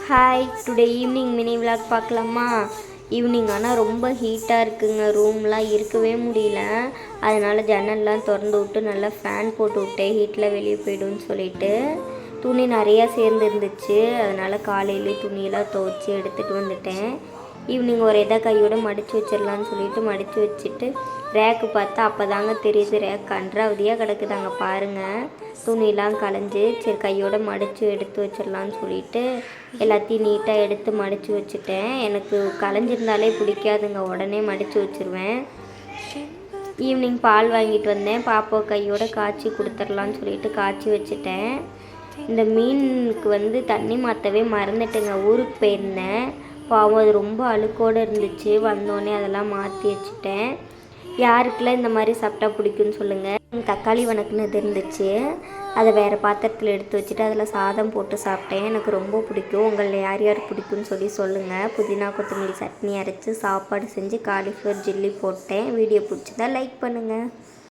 Hi, today evening mini vlog பார்க்கலாமா? Evening ஆனால் ரொம்ப ஹீட்டாக இருக்குங்க, ரூம்லாம் இருக்கவே முடியல. அதனால் ஜன்னல்லாம் திறந்து விட்டு நல்லா ஃபேன் போட்டு விட்டேன், ஹீட்டில் வெளியே போய்டும்னு சொல்லிட்டு. துணி நிறையா சேர்ந்து இருந்துச்சு, அதனால் காலையிலே துணியெல்லாம் துவைச்சி எடுத்துகிட்டு வந்துட்டேன். ஈவினிங் ஒரு எதை கையோடு மடித்து வச்சிடலான்னு சொல்லிட்டு மடித்து வச்சுட்டு ரேக்கு பார்த்தா அப்போ தாங்க தெரியுது ரேக் கன்றாவதியாக கிடக்குதாங்க பாருங்கள். துணியெலாம் களைஞ்சி சரி கையோடு மடித்து எடுத்து வச்சிடலான்னு சொல்லிட்டு எல்லாத்தையும் நீட்டாக எடுத்து மடித்து வச்சுட்டேன். எனக்கு களைஞ்சிருந்தாலே பிடிக்காதுங்க, உடனே மடித்து வச்சுருவேன். ஈவினிங் பால் வாங்கிட்டு வந்தேன், பாப்பா கையோடு காய்ச்சி கொடுத்துர்லான்னு சொல்லிட்டு காய்ச்சி வச்சுட்டேன். இந்த மீனுக்கு தண்ணி மாற்றவே மறந்துட்டுங்க, ஊருக்கு போயிருந்தேன். பாவம் அது ரொம்ப அழுக்கோடு இருந்துச்சு, வந்தோடனே அதெல்லாம் மாற்றி வச்சுட்டேன். யாருக்கெல்லாம் இந்த மாதிரி சாப்பிட்டா பிடிக்குன்னு சொல்லுங்கள். தக்காளி வணக்குனது இருந்துச்சு, அதை வேறு பாத்திரத்தில் எடுத்து வச்சுட்டு அதில் சாதம் போட்டு சாப்பிட்டேன். எனக்கு ரொம்ப பிடிக்கும். உங்களில் யார் யார் பிடிக்குன்னு சொல்லி சொல்லுங்கள். புதினா கொத்தமல்லி சட்னி அரைச்சி சாப்பாடு செஞ்சு காலிஃப்ளவர் ஜில்லி போட்டேன். வீடியோ பிடிச்சதா லைக் பண்ணுங்கள்.